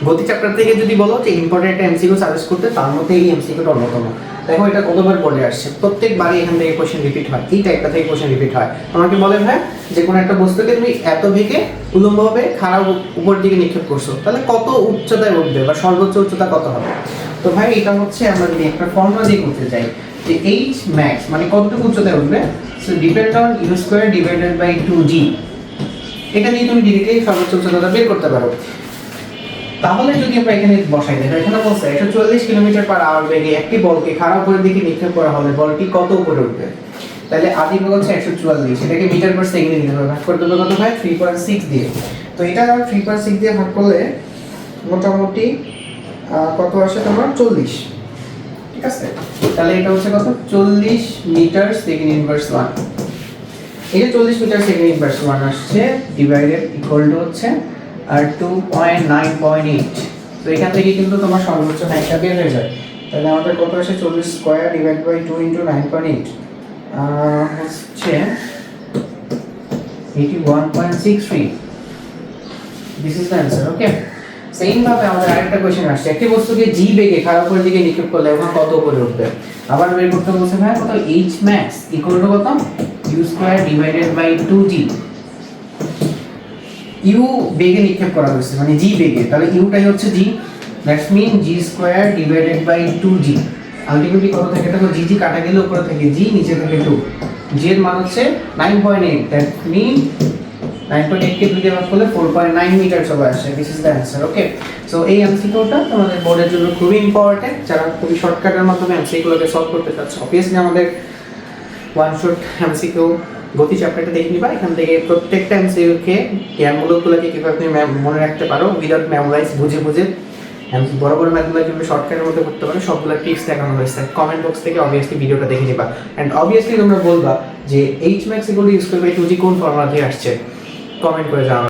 গতি চ্যাপ্টার থেকে যদি বলো যে ইম্পর্টেন্ট একটা এমসিকিউ সাজেস্ট করতে, তার মধ্যে এই এমসিকিউটা অন্যতম। দেখো এটা কতবার বলে আসছে, প্রত্যেকবারই এখান থেকে কোশ্চেন রিপিট হয়, এই টাইপটা থেকে কোশ্চেন রিপিট হয়। আমাকে বলে ভাই যে কোনো একটা বস্তুকে তুমি এত বেগে উলম্বভাবে খারাপ উপর দিকে নিক্ষেপ করছো, তাহলে কত উচ্চতায় উঠবে বা সর্বোচ্চ উচ্চতা কত হবে। তো ভাই এটা হচ্ছে আমরা যদি একটা ফর্মুলা দিয়ে করতে চাই যে এইচ ম্যাক্স মানে কতটুকু উচ্চতায় উঠবে, so depend on u square divided by 2g। এটা দিয়ে তুমি ডিরেক্টলি সর্বোচ্চ উচ্চতা বের করতে পারো। তাহলে যদি আমরা এখানে বসাই দেখো, এখানে বলছে 140 কিলোমিটার/আওয়ার বেগে একটি বলকে খাড়া উপরের দিকে নিক্ষেপ করা হলে বলটি কত উপরে উঠবে। তাহলে আদি বেগ হচ্ছে 144, এটাকে মিটার পার সেকেন্ডে দিতে হবে, ভাগ করতে হবে কত ভাই 3.6 দিয়ে। তো এটা 3.6 দিয়ে ভাগ করলে মোটামুটি কত আসে তোমার 40, ঠিক আছে। তাহলে এটা হচ্ছে কত 40 মিটার সেকেন্ড ইনভার্স 1। এই যে 40 মিটার সেকেন্ড ইনভার্স 1 আসছে ডিভাইডেড ইকুয়াল টু হচ্ছে আর 2.9.8। তো এখান থেকে কিন্তু তোমার সর্বোচ্চ হাইটটা বের হয়ে যায়। তাহলে আমাদের কত আসে 40 স্কয়ার ডিভাইড বাই 2 ইনটু 9.8 হচ্ছে 81.63। This is the answer. Okay, same ভাবে আমাদের আরেকটা কোশ্চেন আসছে, একটি বস্তুকে জি বেগে খারাপ উপরের দিকে নিক্ষেপ করলে এখন কত উপরে উঠবে। আবার বের করতে বলছে ভাই কত h max ইকুয়াল টু কত u square divided by 2g। u বেগে নিক্ষেপ করা হয়েছে মানে g বেগে, তাহলে u টাই হচ্ছে g, that's mean g square divided by 2g। Ultimately কত থাকে দেখো, g কাটা গেলে উপরে থেকে g, নিচে থেকে 2, g এর মান হচ্ছে 9.8, দ্যাট মিন 9.8 কে 2 দিয়ে ভাগ করলে 4.9 মিটার চলে আসে। This is the answer. Okay, so এই এমসিকিউটা তোমাদের বোর্ডের জন্য খুবই ইম্পর্টেন্ট, যারা খুবই শর্টকাটের মাধ্যমে এমসিকিউগুলোকে সলভ করতে চাচ্ছে। অবভিয়াসলি আমাদের ওয়ান শট এমসিকিউ গতি চ্যাপ্টারটা দেখে নিবা, এখান থেকে প্রত্যেকটা এমসিকিউকে জ্ঞানমূলকগুলোকে কীভাবে তুমি মনে রাখতে পারো উইদাউট মেমোরাইজ, বুঝে বুঝে বড় বড় ম্যাথগুলো কীভাবে শর্টকাটের মধ্যে করতে পারো সবগুলো টিপস দেখানো হয়েছে। কমেন্ট বক্স থেকে অবভিয়াসলি ভিডিওটা দেখে নিবা, অ্যান্ড অবভিয়াসলি তোমরা বলবা যে H max equal to u square by 2g কোন ফর্মুলা দিয়ে আসছে, কমেন্ট করে জানাও।